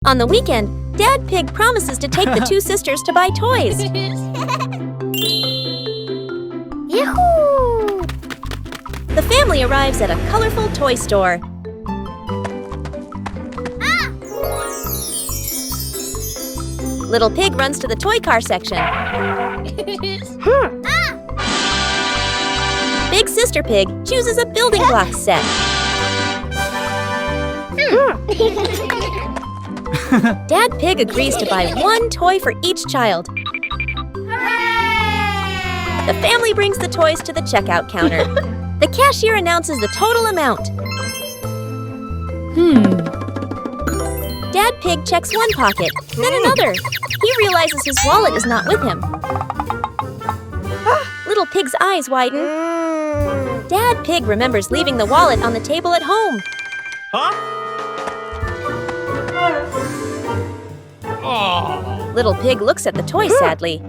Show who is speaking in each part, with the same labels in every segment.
Speaker 1: On the weekend, Dad Pig promises to take the two sisters to buy toys.
Speaker 2: Yahoo!
Speaker 1: The family arrives at a colorful toy store. Little Pig runs to the toy car section. Big Sister Pig chooses a building block set. Dad Pig agrees to buy one toy for each child. The family brings the toys to the checkout counter. The cashier announces the total amount. Dad Pig checks one pocket, then another. He realizes his wallet is not with him. Little Pig's eyes widen. Dad Pig remembers leaving the wallet on the table at home. Little Pig looks at the toy sadly.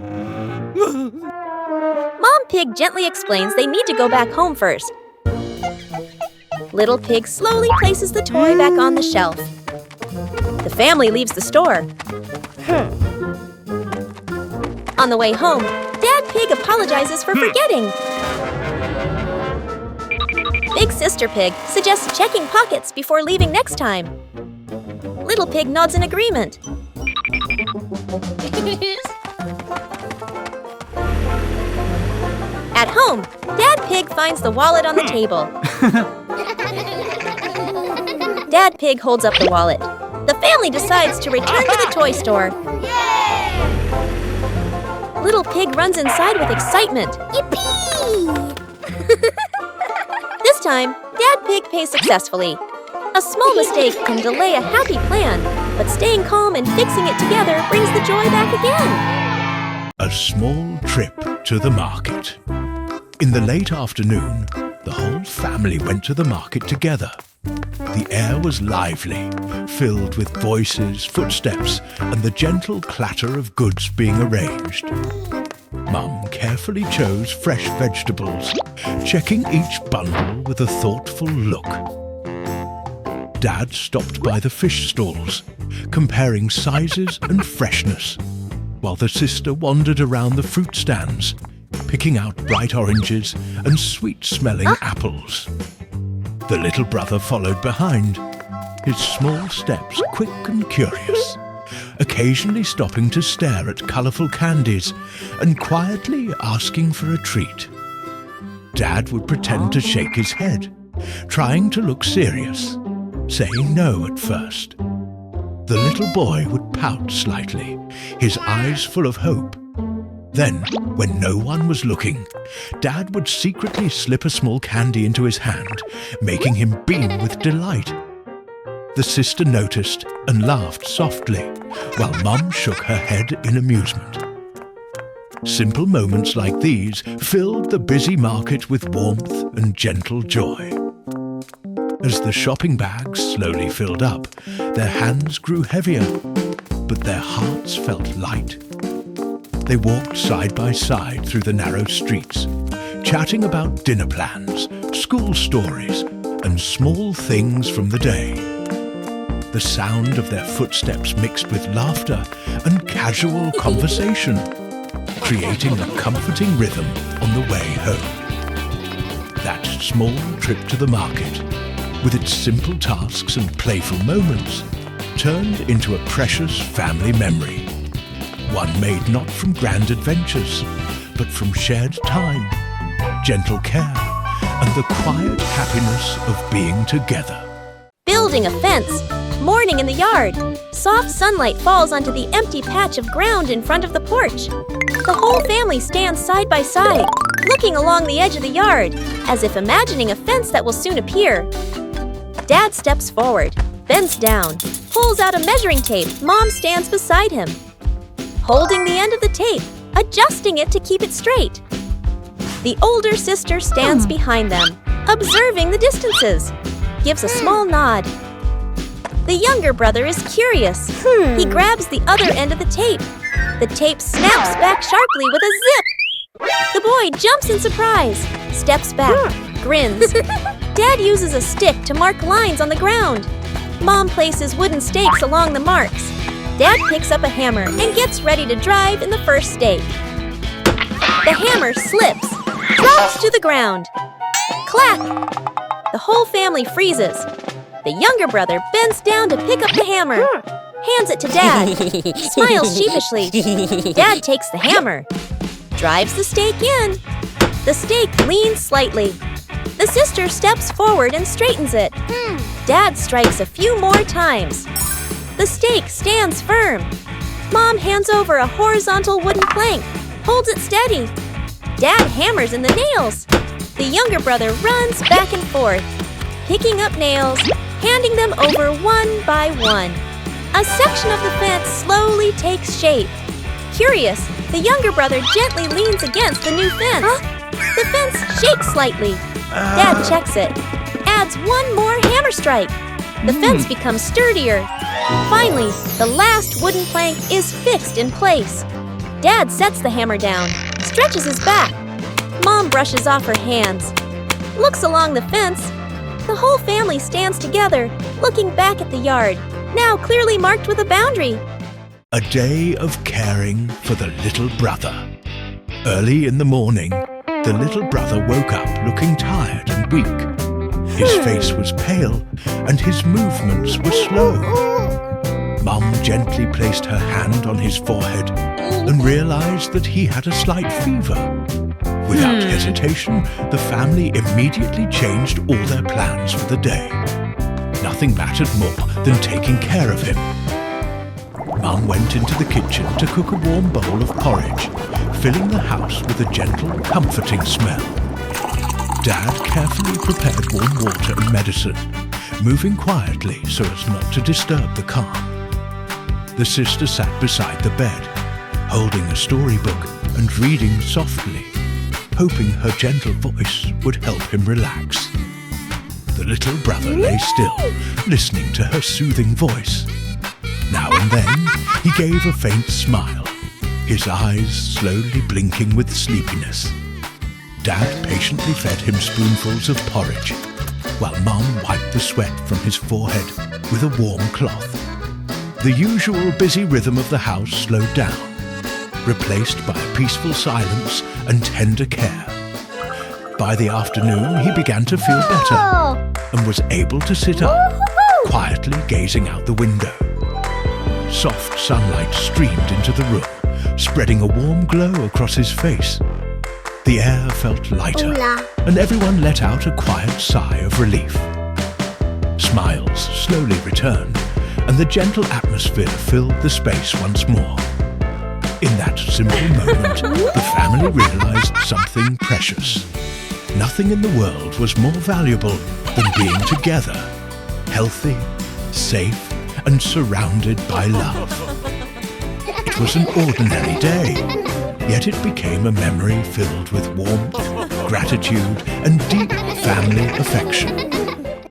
Speaker 1: Mom Pig gently explains they need to go back home first. Little Pig slowly places the toy back on the shelf. The family leaves the store. On the way home, Dad Pig apologizes for forgetting. Big Sister Pig suggests checking pockets before leaving next time. Little Pig nods in agreement. At home, Dad Pig finds the wallet on the table. Dad Pig holds up the wallet. The family decides to return to the toy store. Little Pig runs inside with excitement.
Speaker 2: Yippee!
Speaker 1: This time, Dad Pig pays successfully. A small mistake can delay a happy plan, but staying calm and fixing it together brings the joy back again.
Speaker 3: A small trip to the market. In the late afternoon, the whole family went to the market together. The air was lively, filled with voices, footsteps, and the gentle clatter of goods being arranged. Mum carefully chose fresh vegetables, checking each bundle with a thoughtful look. Dad stopped by the fish stalls, comparing sizes and freshness, while the sister wandered around the fruit stands, picking out bright oranges and sweet-smelling apples. The little brother followed behind, his small steps quick and curious, occasionally stopping to stare at colourful candies and quietly asking for a treat. Dad would pretend to shake his head, trying to look serious, saying no at first. The little boy would pout slightly, his eyes full of hope. Then, when no one was looking, Dad would secretly slip a small candy into his hand, making him beam with delight. The sister noticed and laughed softly, while Mum shook her head in amusement. Simple moments like these filled the busy market with warmth and gentle joy. As the shopping bags slowly filled up, their hands grew heavier, but their hearts felt light. They walked side by side through the narrow streets, chatting about dinner plans, school stories, and small things from the day. The sound of their footsteps mixed with laughter and casual conversation, creating a comforting rhythm on the way home. That small trip to the market, with its simple tasks and playful moments, turned into a precious family memory. One made not from grand adventures, but from shared time, gentle care, and the quiet happiness of being together.
Speaker 1: Building a fence. Morning in the yard. Soft sunlight falls onto the empty patch of ground in front of the porch. The whole family stands side by side, looking along the edge of the yard, as if imagining a fence that will soon appear. Dad steps forward, bends down, pulls out a measuring tape. Mom stands beside him, holding the end of the tape, adjusting it to keep it straight. The older sister stands behind them, observing the distances, gives a small nod. The younger brother is curious. He grabs the other end of the tape. The tape snaps back sharply with a zip. The boy jumps in surprise, steps back, grins. Dad uses a stick to mark lines on the ground. Mom places wooden stakes along the marks. Dad picks up a hammer and gets ready to drive in the first stake. The hammer slips, drops to the ground. Clack! The whole family freezes. The younger brother bends down to pick up the hammer. Hands it to Dad. Smiles sheepishly. Dad takes the hammer. Drives the stake in. The stake leans slightly. The sister steps forward and straightens it. Dad strikes a few more times. The stake stands firm. Mom hands over a horizontal wooden plank, holds it steady. Dad hammers in the nails. The younger brother runs back and forth, picking up nails, handing them over one by one. A section of the fence slowly takes shape. Curious, the younger brother gently leans against the new fence. The fence shakes slightly. Dad checks it, adds one more hammer strike. The fence becomes sturdier. Finally, the last wooden plank is fixed in place. Dad sets the hammer down, stretches his back. Mom brushes off her hands, looks along the fence. The whole family stands together, looking back at the yard, now clearly marked with a boundary.
Speaker 3: A day of caring for the little brother. Early in the morning, the little brother woke up looking tired and weak. His face was pale and his movements were slow. Mum gently placed her hand on his forehead and realized that he had a slight fever. Without hesitation, the family immediately changed all their plans for the day. Nothing mattered more than taking care of him. Mum went into the kitchen to cook a warm bowl of porridge, filling the house with a gentle, comforting smell. Dad carefully prepared warm water and medicine, moving quietly so as not to disturb the calm. The sister sat beside the bed, holding a storybook and reading softly, hoping her gentle voice would help him relax. The little brother lay still, listening to her soothing voice. Now and then, he gave a faint smile, his eyes slowly blinking with sleepiness. Dad patiently fed him spoonfuls of porridge, while Mum wiped the sweat from his forehead with a warm cloth. The usual busy rhythm of the house slowed down, replaced by a peaceful silence and tender care. By the afternoon, he began to feel better and was able to sit up, quietly gazing out the window. Soft sunlight streamed into the room, spreading a warm glow across his face. The air felt lighter, and everyone let out a quiet sigh of relief. Smiles slowly returned, and the gentle atmosphere filled the space once more. In that simple moment, the family realized something precious. Nothing in the world was more valuable than being together, healthy, safe, and surrounded by love. It was an ordinary day, yet it became a memory filled with warmth, gratitude, and deep family affection.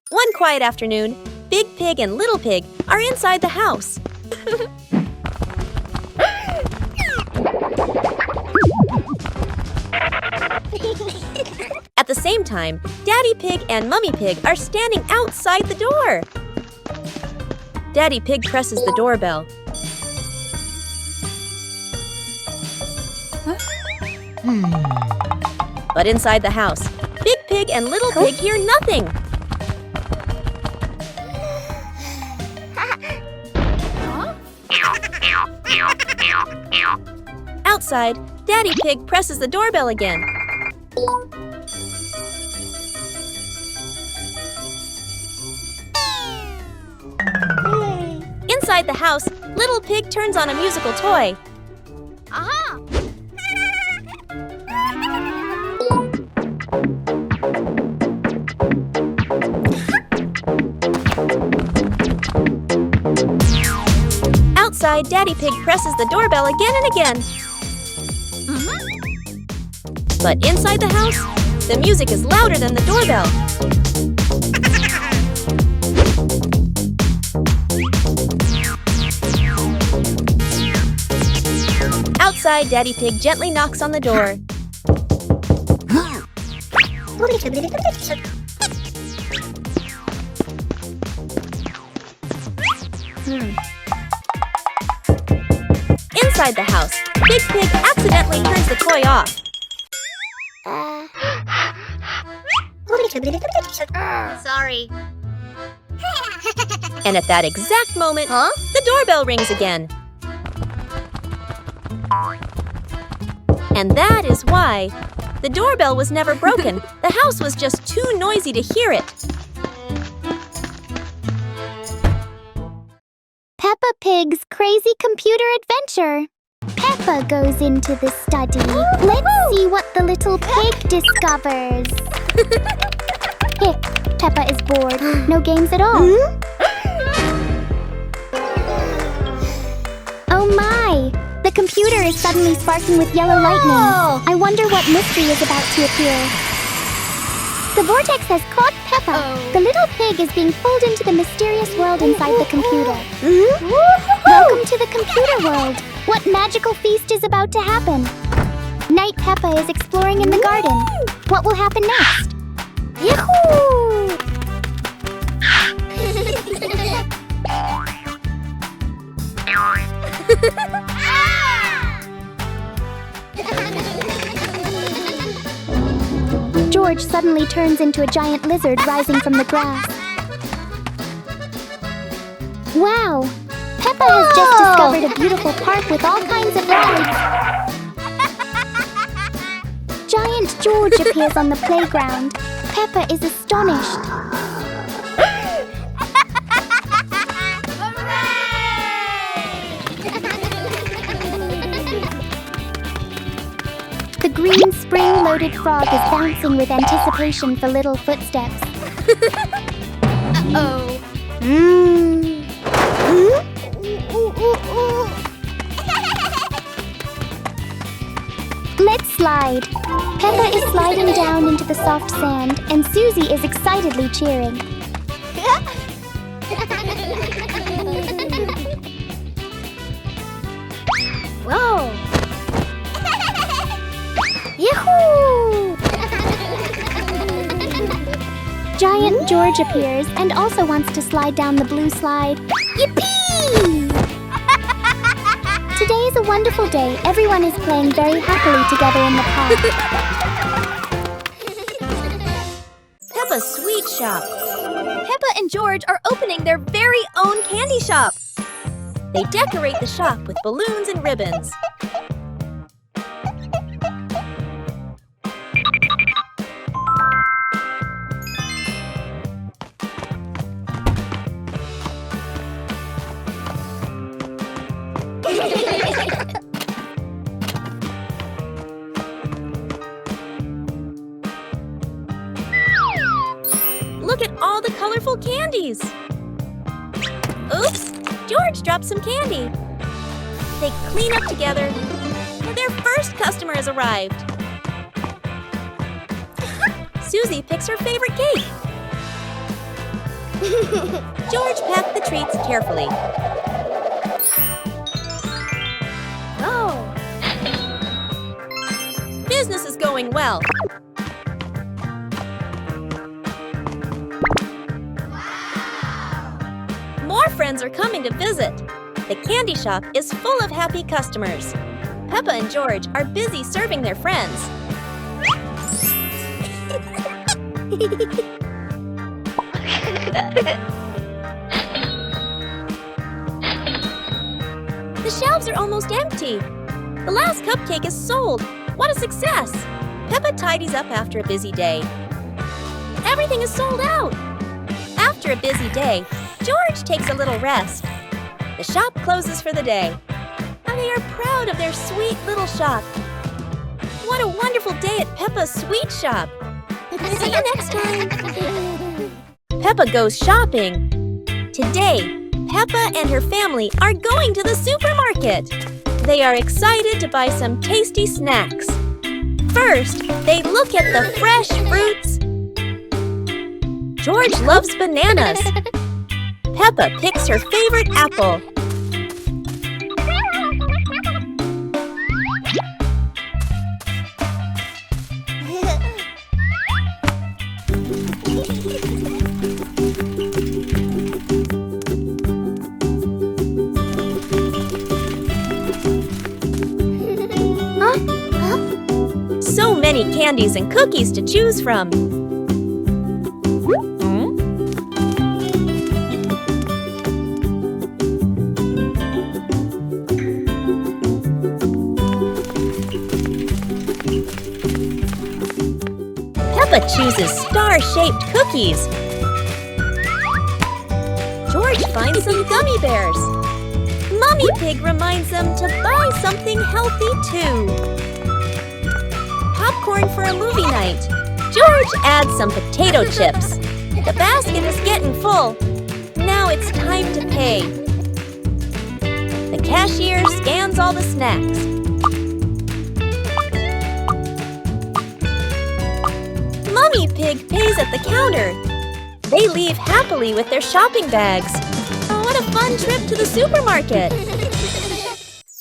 Speaker 1: One quiet afternoon, Big Pig and Little Pig are inside the house. At the same time, Daddy Pig and Mummy Pig are standing outside the door. Daddy Pig presses the doorbell. But inside the house, Big Pig and Little Pig hear nothing. Outside, Daddy Pig presses the doorbell again. Inside the house, Little Pig turns on a musical toy. Aha! Outside, Daddy Pig presses the doorbell again and again. But inside the house, the music is louder than the doorbell. Outside, Daddy Pig gently knocks on the door. Inside the house, Big Pig accidentally turns the toy off.
Speaker 2: Sorry.
Speaker 1: And at that exact moment, the doorbell rings again. And that is why the doorbell was never broken. The house was just too noisy to hear it.
Speaker 2: Peppa Pig's Crazy Computer Adventure. Peppa goes into the study. Let's see what the little pig discovers. Peppa is bored. No games at all. Oh my! The computer is suddenly sparking with yellow lightning. I wonder what mystery is about to appear. The vortex has caught Peppa. The little pig is being pulled into the mysterious world inside the computer. Welcome to the computer world. What magical feast is about to happen? Night Peppa is exploring in the garden. What will happen next? Yahoo! George suddenly turns into a giant lizard rising from the grass. Wow! Peppa has just discovered a beautiful park with all kinds of rides. Giant George appears on the playground. Peppa is astonished. The green spring-loaded frog is bouncing with anticipation for little footsteps. Uh-oh. Let's slide. Peppa is sliding down into the soft sand, and Susie is excitedly cheering. Whoa! Yahoo! Giant George appears and also wants to slide down the blue slide. Yippee! Today is a wonderful day. Everyone is playing very happily together in the park.
Speaker 1: Peppa's Sweet Shop. Peppa and George are opening their very own candy shop. They decorate the shop with balloons and ribbons. Look at all the colorful candies! Oops! George dropped some candy. They clean up together, and their first customer has arrived. Susie picks her favorite cake. George packed the treats carefully. Oh! Business is going well. More friends are coming to visit. The candy shop is full of happy customers. Peppa and George are busy serving their friends. The shelves are almost empty. The last cupcake is sold. What a success! Peppa tidies up after a busy day. Everything is sold out. After a busy day, George takes a little rest. The shop closes for the day. And they are proud of their sweet little shop. What a wonderful day at Peppa's Sweet Shop. See you next time. Peppa goes shopping. Today, Peppa and her family are going to the supermarket. They are excited to buy some tasty snacks. First, they look at the fresh fruits. George loves bananas. Peppa picks her favorite apple. many candies and cookies to choose from. Peppa chooses star-shaped cookies. George finds some gummy bears. Mummy Pig reminds them to buy something healthy too. Popcorn for a movie night. George adds some potato chips. The basket is getting full. Now it's time to pay. The cashier scans all the snacks. Mummy Pig pays at the counter. They leave happily with their shopping bags. Oh, what a fun trip to the supermarket!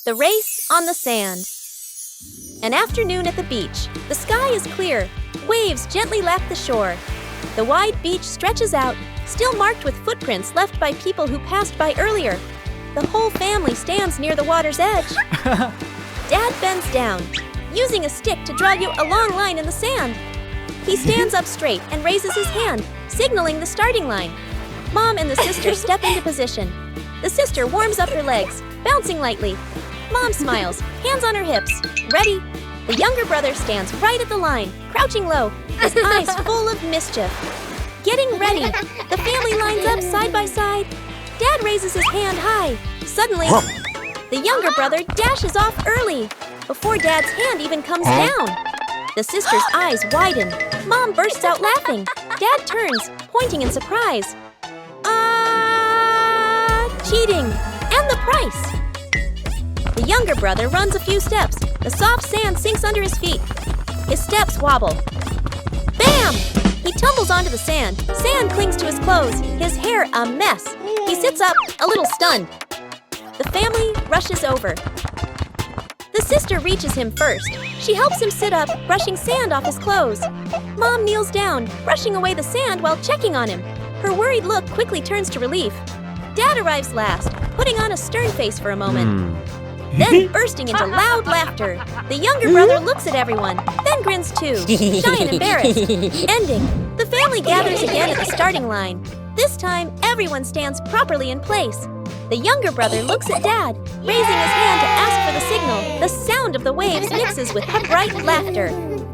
Speaker 1: The race on the sand. An afternoon at the beach. The sky is clear. Waves gently lap the shore. The wide beach stretches out, still marked with footprints left by people who passed by earlier. The whole family stands near the water's edge. Dad bends down, using a stick to draw you a long line in the sand. He stands up straight and raises his hand, signaling the starting line. Mom and the sister step into position. The sister warms up her legs, bouncing lightly. Mom smiles, hands on her hips. Ready? The younger brother stands right at the line, crouching low, his eyes full of mischief. Getting ready, the family lines up side by side. Dad raises his hand high. Suddenly, the younger brother dashes off early, before Dad's hand even comes down. The sister's eyes widen. Mom bursts out laughing. Dad turns, pointing in surprise. Cheating! And the price! The younger brother runs a few steps. The soft sand sinks under his feet. His steps wobble. Bam! He tumbles onto the sand. Sand clings to his clothes. His hair a mess. He sits up, a little stunned. The family rushes over. The sister reaches him first. She helps him sit up, brushing sand off his clothes. Mom kneels down, brushing away the sand while checking on him. Her worried look quickly turns to relief. Dad arrives last, putting on a stern face for a moment. Then bursting into loud laughter. The younger brother looks at everyone, then grins too, shy and embarrassed. Ending. The family gathers again at the starting line. This time, everyone stands properly in place. The younger brother looks at Dad, raising his hand to ask for the signal. The sound of the waves mixes with bright laughter.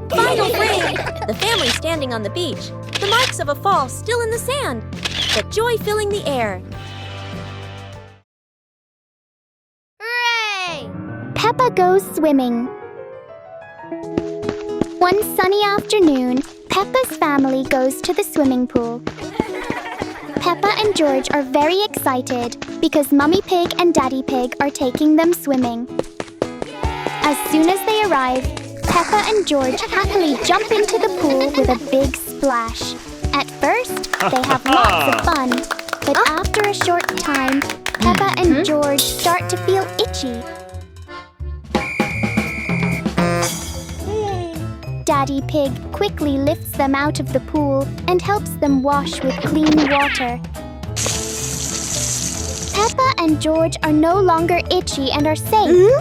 Speaker 1: Final frame. The family standing on the beach. The marks of a fall still in the sand, but joy filling the air.
Speaker 2: Hooray! Peppa goes swimming. One sunny afternoon, Peppa's family goes to the swimming pool. Peppa and George are very excited because Mummy Pig and Daddy Pig are taking them swimming. As soon as they arrive, Peppa and George happily jump into the pool with a big splash. At first, they have lots of fun, but after a short time, Peppa and George start to feel itchy. Daddy Pig quickly lifts them out of the pool and helps them wash with clean water. Peppa and George are no longer itchy and are safe.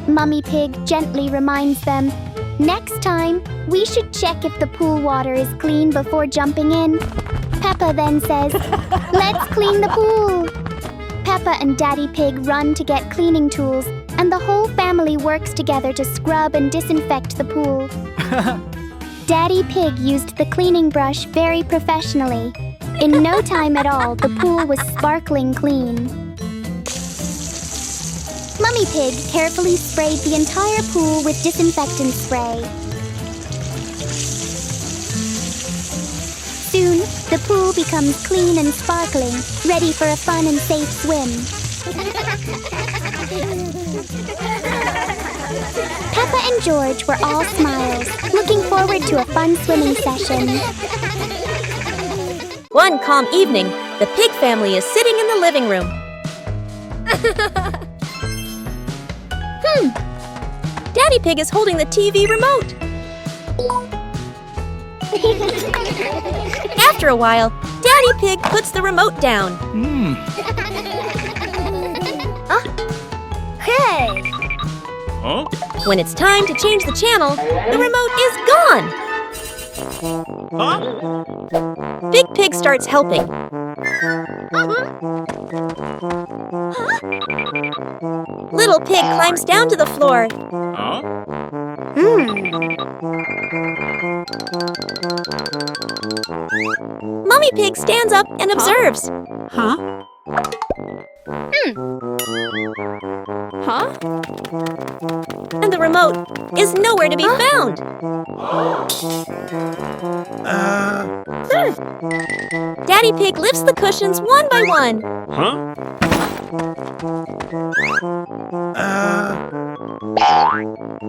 Speaker 2: Mummy Pig gently reminds them, next time, we should check if the pool water is clean before jumping in. Peppa then says, let's clean the pool. Peppa and Daddy Pig run to get cleaning tools, and the whole family works together to scrub and disinfect the pool. Daddy Pig used the cleaning brush very professionally. In no time at all, the pool was sparkling clean. Mummy Pig carefully sprayed the entire pool with disinfectant spray. Soon, the pool becomes clean and sparkling, ready for a fun and safe swim. Peppa and George were all smiles, looking forward to a fun swimming session.
Speaker 1: One calm evening, the pig family is sitting in the living room. Daddy Pig is holding the TV remote. After a while, Daddy Pig puts the remote down.
Speaker 2: Hey!
Speaker 1: When it's time to change the channel, the remote is gone! Big Pig starts helping. Little Pig climbs down to the floor. Mummy Pig stands up and observes. And the remote is nowhere to be found. Daddy Pig lifts the cushions one by one.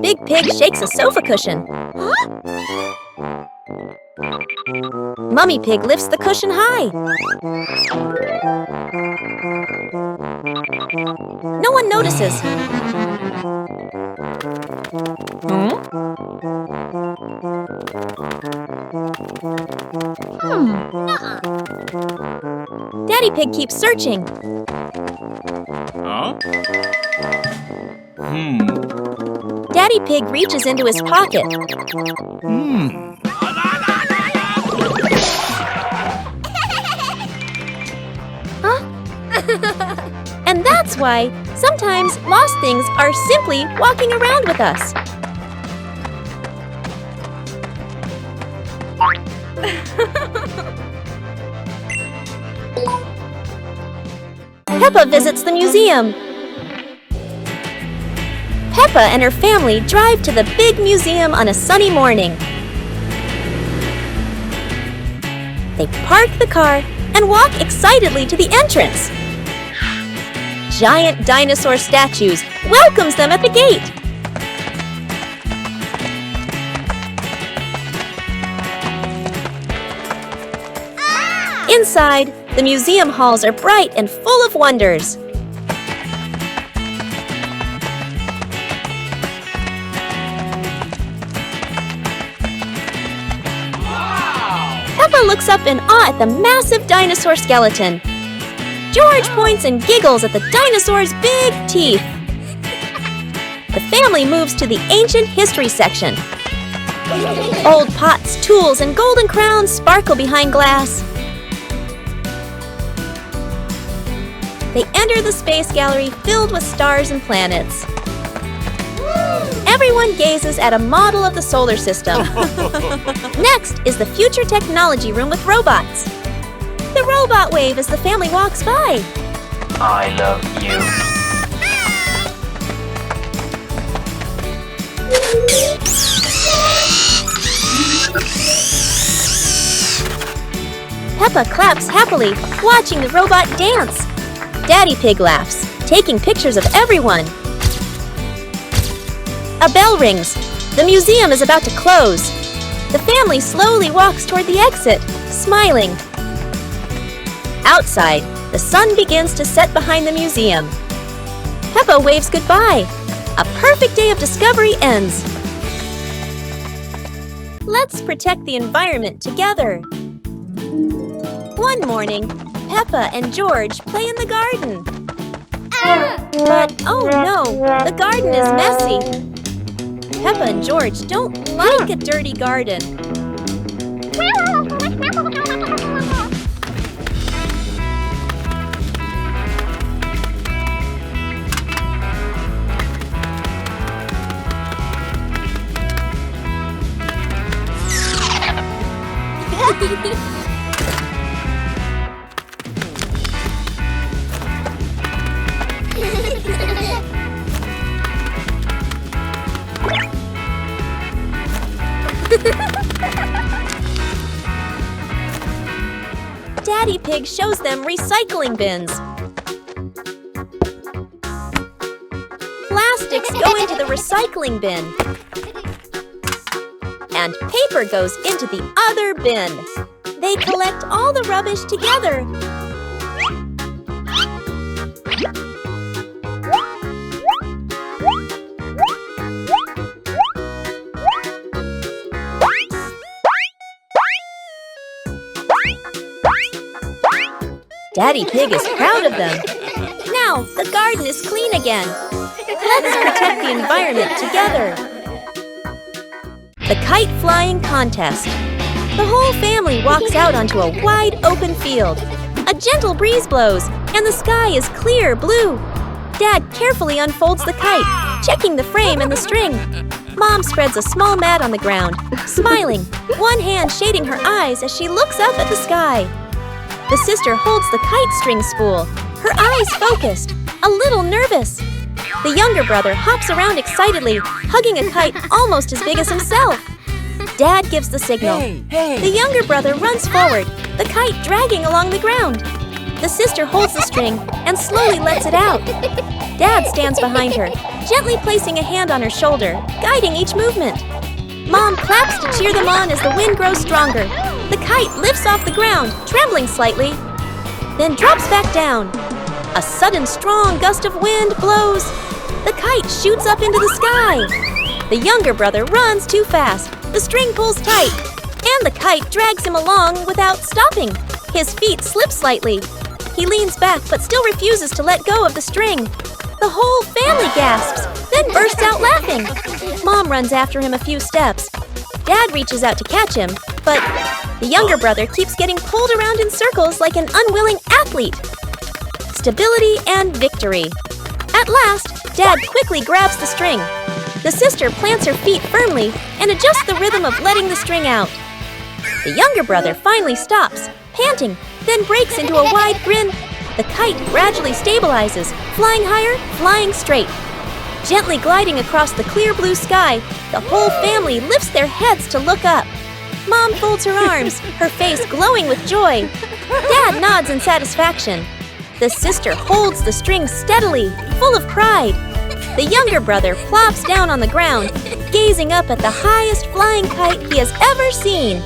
Speaker 1: Big Pig shakes a sofa cushion. Mummy Pig lifts the cushion high. No one notices. Daddy Pig keeps searching. Daddy Pig reaches into his pocket. And that's why sometimes lost things are simply walking around with us. Peppa visits the museum. Peppa and her family drive to the big museum on a sunny morning. They park the car and walk excitedly to the entrance. Giant dinosaur statues welcomes them at the gate. Inside, the museum halls are bright and full of wonders. Peppa looks up in awe at the massive dinosaur skeleton. George points and giggles at the dinosaur's big teeth. The family moves to the ancient history section. Old pots, tools, and golden crowns sparkle behind glass. They enter the space gallery filled with stars and planets. Everyone gazes at a model of the solar system. Next is the future technology room with robots. The robot wave as the family walks by.
Speaker 4: I love you.
Speaker 1: Peppa claps happily, watching the robot dance. Daddy Pig laughs, taking pictures of everyone. A bell rings. The museum is about to close. The family slowly walks toward the exit, smiling. Outside, the sun begins to set behind the museum. Peppa waves goodbye. A perfect day of discovery ends. Let's protect the environment together. One morning, Peppa and George play in the garden. But oh no, the garden is messy. Peppa and George don't like a dirty garden. Daddy Pig shows them recycling bins. Plastics go into the recycling bin. And paper goes into the other bin. They collect all the rubbish together. Daddy Pig is proud of them. Now the garden is clean again. Let's protect the environment together. The Kite Flying Contest. The whole family walks out onto a wide open field. A gentle breeze blows, and the sky is clear blue. Dad carefully unfolds the kite, checking the frame and the string. Mom spreads a small mat on the ground, smiling, one hand shading her eyes as she looks up at the sky. The sister holds the kite string spool, her eyes focused, a little nervous. The younger brother hops around excitedly, hugging a kite almost as big as himself. Dad gives the signal.
Speaker 5: Hey.
Speaker 1: The younger brother runs forward, the kite dragging along the ground. The sister holds the string and slowly lets it out. Dad stands behind her, gently placing a hand on her shoulder, guiding each movement. Mom claps to cheer them on as the wind grows stronger. The kite lifts off the ground, trembling slightly, then drops back down. A sudden strong gust of wind blows. The kite shoots up into the sky. The younger brother runs too fast. The string pulls tight, and the kite drags him along without stopping. His feet slip slightly. He leans back but still refuses to let go of the string. The whole family gasps, then bursts out laughing. Mom runs after him a few steps. Dad reaches out to catch him, but the younger brother keeps getting pulled around in circles like an unwilling athlete. Stability and victory. At last, Dad quickly grabs the string. The sister plants her feet firmly and adjusts the rhythm of letting the string out. The younger brother finally stops, panting, then breaks into a wide grin. The kite gradually stabilizes, flying higher, flying straight. Gently gliding across the clear blue sky, the whole family lifts their heads to look up. Mom folds her arms, her face glowing with joy. Dad nods in satisfaction. The sister holds the string steadily, full of pride. The younger brother plops down on the ground, gazing up at the highest flying kite he has ever seen.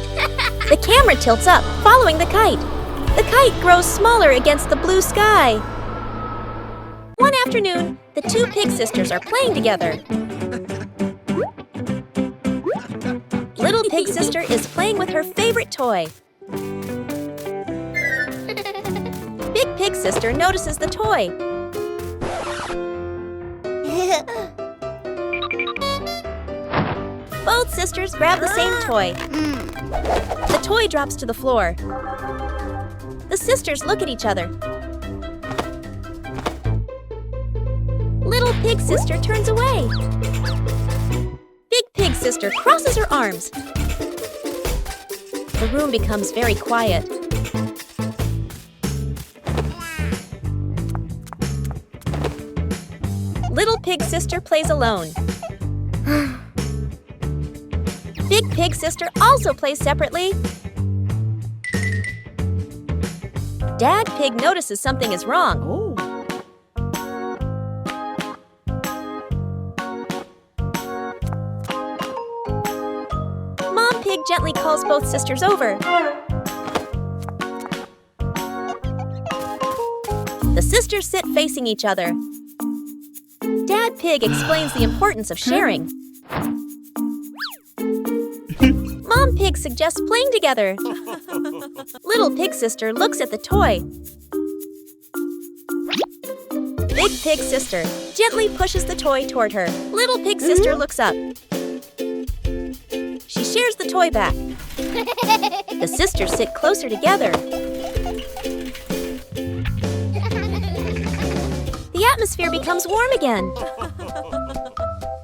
Speaker 1: The camera tilts up, following the kite. The kite grows smaller against the blue sky. One afternoon, the two pig sisters are playing together. Little pig sister is playing with her favorite toy. Big pig sister notices the toy. Both sisters grab the same toy. The toy drops to the floor. The sisters look at each other. Little pig sister turns away. Big pig sister crosses her arms. The room becomes very quiet. Little pig sister plays alone. Big pig sister also plays separately. Dad pig notices something is wrong. Mom pig gently calls both sisters over. The sisters sit facing each other. Dad pig explains the importance of sharing. Mom pig suggests playing together. Little pig sister looks at the toy. Big pig sister gently pushes the toy toward her. Little pig sister looks up. She shares the toy back. The sisters sit closer together. The atmosphere becomes warm again.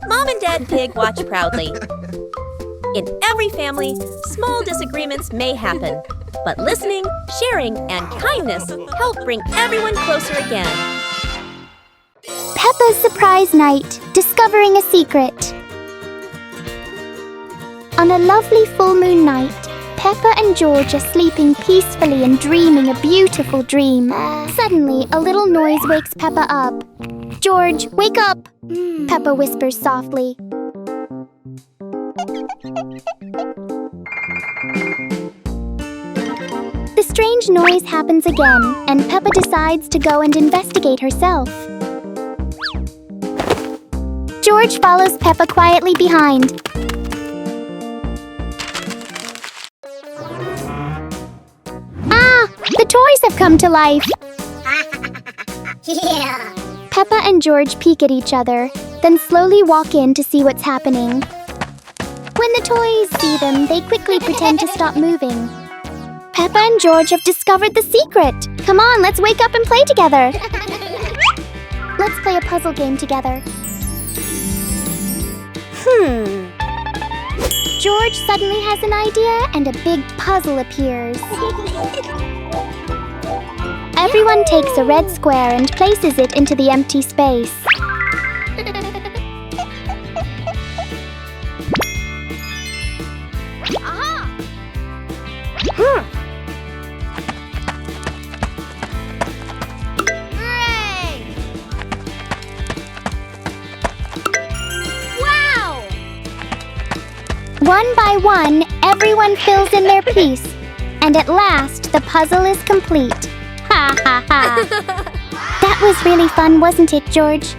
Speaker 1: Mom and Dad pig watch proudly. In every family, small disagreements may happen, but listening, sharing, and kindness help bring everyone closer again.
Speaker 2: Peppa's surprise night, discovering a secret. On a lovely full moon night, Peppa and George are sleeping peacefully and dreaming a beautiful dream. Suddenly, a little noise wakes Peppa up. "George, wake up!" Peppa whispers softly. The strange noise happens again, and Peppa decides to go and investigate herself. George follows Peppa quietly behind. Ah! The toys have come to life! Peppa and George peek at each other, then slowly walk in to see what's happening. When the toys see them, they quickly pretend to stop moving. Peppa and George have discovered the secret! Come on, let's wake up and play together! Let's play a puzzle game together. George suddenly has an idea and a big puzzle appears. Everyone takes a red square and places it into the empty space. One by one, everyone fills in their piece. And at last, the puzzle is complete. Ha ha ha. That was really fun, wasn't it, George?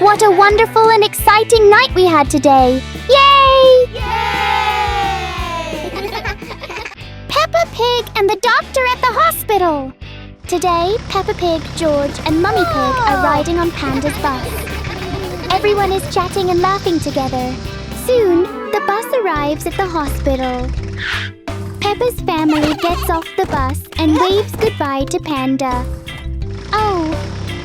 Speaker 2: What a wonderful and exciting night we had today. Yay! Peppa Pig and the doctor at the hospital. Today, Peppa Pig, George, and Mummy Pig are riding on Panda's bus. Everyone is chatting and laughing together. Soon, the bus arrives at the hospital. Peppa's family gets off the bus and waves goodbye to Panda. Oh,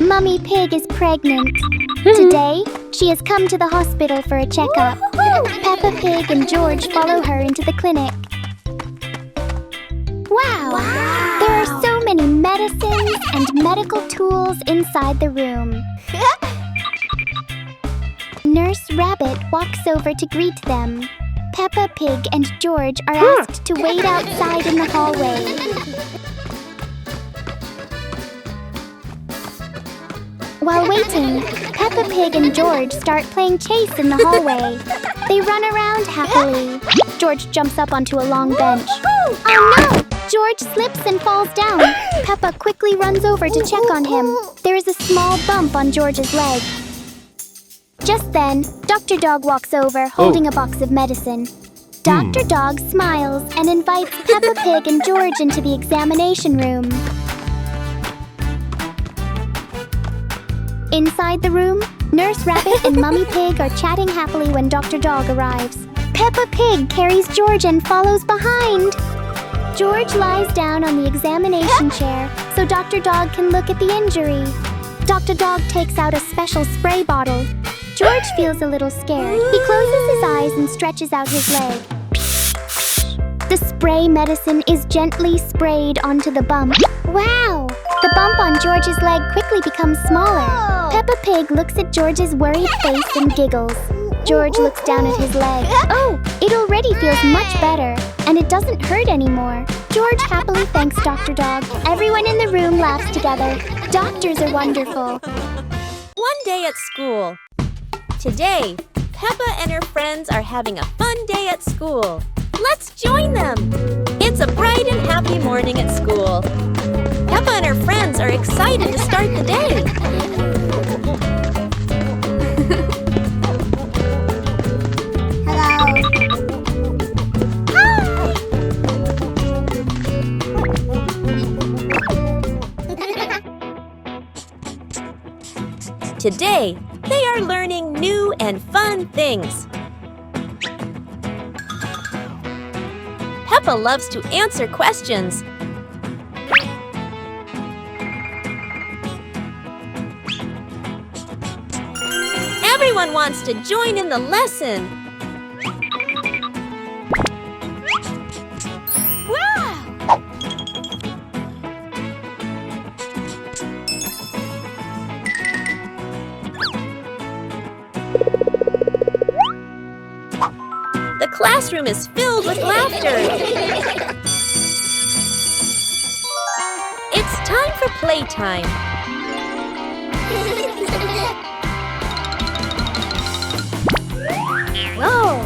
Speaker 2: Mummy Pig is pregnant. Today, she has come to the hospital for a checkup. Peppa Pig and George follow her into the clinic. Wow! There are so many medicines and medical tools inside the room. Nurse Rabbit walks over to greet them. Peppa Pig and George are asked to wait outside in the hallway. While waiting, Peppa Pig and George start playing chase in the hallway. They run around happily. George jumps up onto a long bench. Oh no! George slips and falls down. Peppa quickly runs over to check on him. There is a small bump on George's leg. Just then, Dr. Dog walks over, holding a box of medicine. Dr. Dog smiles and invites Peppa Pig and George into the examination room. Inside the room, Nurse Rabbit and Mummy Pig are chatting happily when Dr. Dog arrives. Peppa Pig carries George and follows behind. George lies down on the examination chair so Dr. Dog can look at the injury. Dr. Dog takes out a special spray bottle. George feels a little scared. He closes his eyes and stretches out his leg. The spray medicine is gently sprayed onto the bump. Wow! The bump on George's leg quickly becomes smaller. Peppa Pig looks at George's worried face and giggles. George looks down at his leg. Oh, it already feels much better, and it doesn't hurt anymore. George happily thanks Dr. Dog. Everyone in the room laughs together. Doctors are wonderful.
Speaker 1: One day at school. Today, Peppa and her friends are having a fun day at school. Let's join them! It's a bright and happy morning at school. Peppa and her friends are excited to start the day. Today, they are learning new and fun things. Peppa loves to answer questions. Everyone wants to join in the lesson. The classroom is filled with laughter. It's time for playtime. Whoa!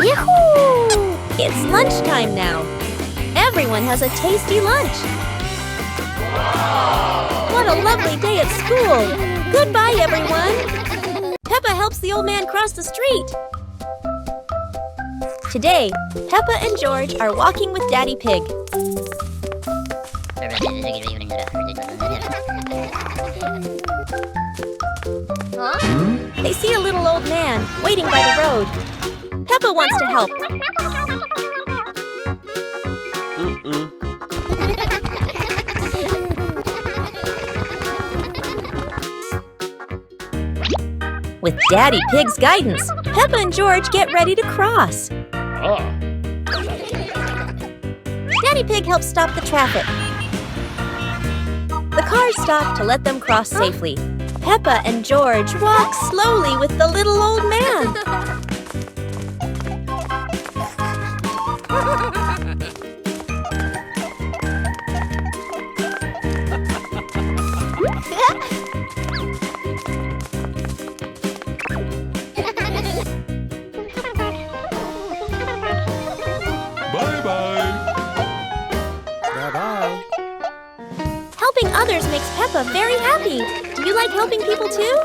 Speaker 1: Yahoo! It's lunchtime now. Everyone has a tasty lunch. What a lovely day at school. Goodbye, everyone. Peppa helps the old man cross the street. Today, Peppa and George are walking with Daddy Pig. They see a little old man waiting by the road. Peppa wants to help. With Daddy Pig's guidance, Peppa and George get ready to cross. Daddy Pig helps stop the traffic. The cars stop to let them cross safely. Peppa and George walk slowly with the little old man. Helping others makes Peppa very happy. Do you like helping people too?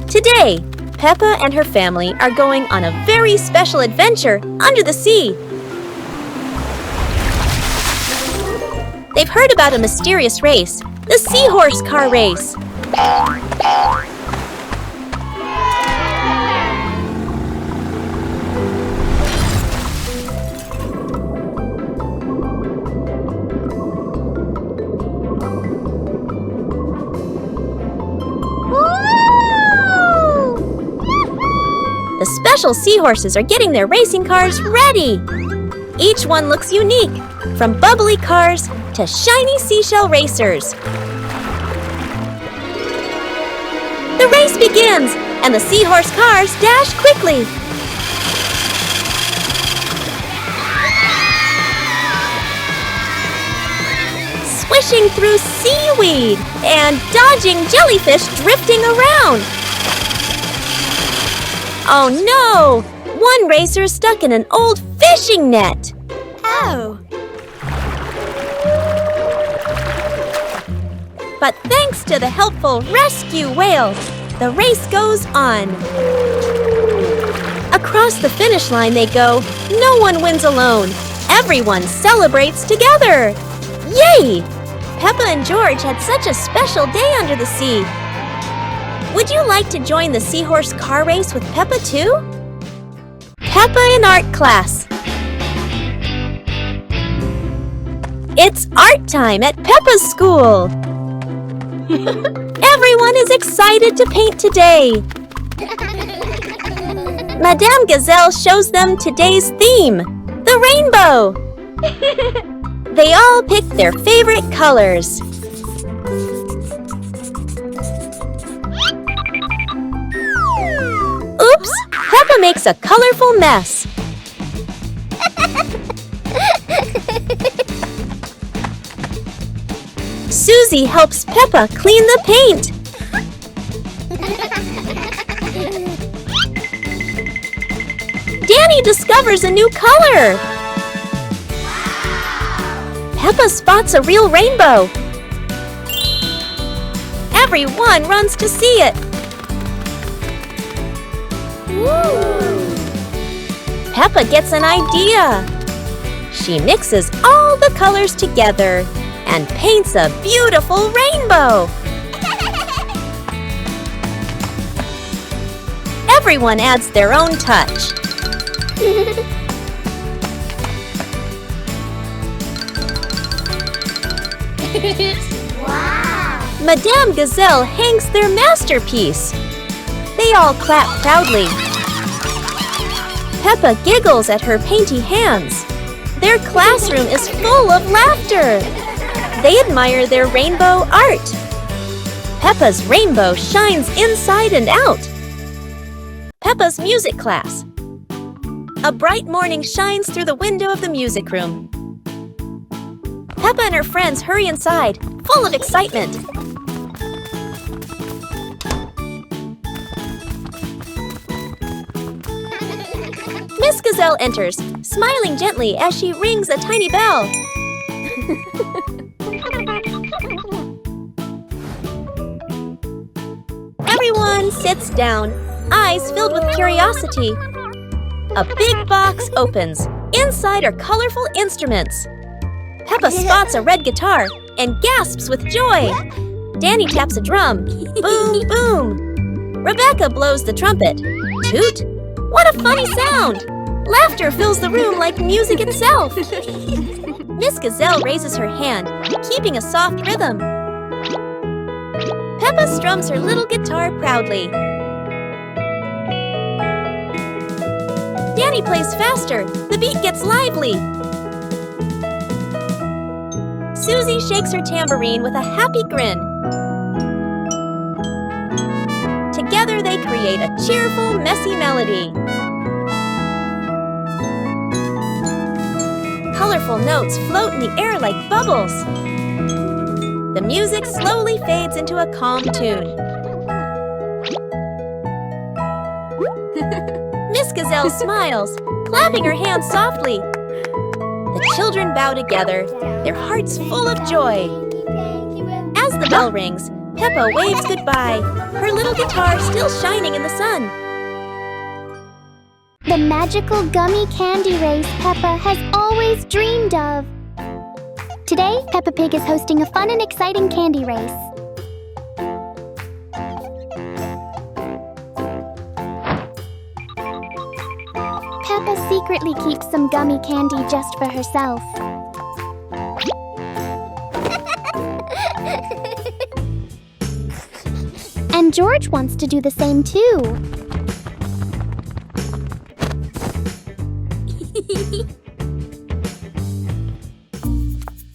Speaker 1: Today, Peppa and her family are going on a very special adventure under the sea. They've heard about a mysterious race, the seahorse car race. The special seahorses are getting their racing cars ready. Each one looks unique, from bubbly cars to shiny seashell racers. The race begins, and the seahorse cars dash quickly. Swishing through seaweed and dodging jellyfish drifting around. Oh no! One racer is stuck in an old fishing net. Oh. But thanks to the helpful rescue whale, the race goes on. Across the finish line they go. No one wins alone. Everyone celebrates together. Yay! Peppa and George had such a special day under the sea. Would you like to join the seahorse car race with Peppa too? Peppa in art class. It's art time at Peppa's school. Everyone is excited to paint today. Madame Gazelle shows them today's theme, the rainbow. They all pick their favorite colors. Oops! Peppa makes a colorful mess. Susie helps Peppa clean the paint. Danny discovers a new color. Peppa spots a real rainbow. Everyone runs to see it. Peppa gets an idea. She mixes all the colors together and paints a beautiful rainbow. Everyone adds their own touch.
Speaker 2: Wow!
Speaker 1: Madame Gazelle hangs their masterpiece. They all clap proudly. Peppa giggles at her painty hands. Their classroom is full of laughter. They admire their rainbow art. Peppa's rainbow shines inside and out. Peppa's music class. A bright morning shines through the window of the music room. Peppa and her friends hurry inside, full of excitement. Miss Gazelle enters, smiling gently as she rings a tiny bell. Everyone sits down, eyes filled with curiosity. A big box opens. Inside are colorful instruments. Peppa spots a red guitar and gasps with joy. Danny taps a drum. Boom, boom. Rebecca blows the trumpet. Toot. What a funny sound! Laughter fills the room like music itself. Miss Gazelle raises her hand, keeping a soft rhythm. Peppa strums her little guitar proudly. Danny plays faster. The beat gets lively. Susie shakes her tambourine with a happy grin. Together they create a cheerful, messy melody. Colorful notes float in the air like bubbles. The music slowly fades into a calm tune. Miss Gazelle smiles, clapping her hands softly. The children bow together, their hearts full of joy. As the bell rings, Peppa waves goodbye, her little guitar still shining in the sun.
Speaker 2: The magical gummy candy race Peppa has always dreamed of. Today, Peppa Pig is hosting a fun and exciting candy race. Peppa secretly keeps some gummy candy just for herself. And George wants to do the same too.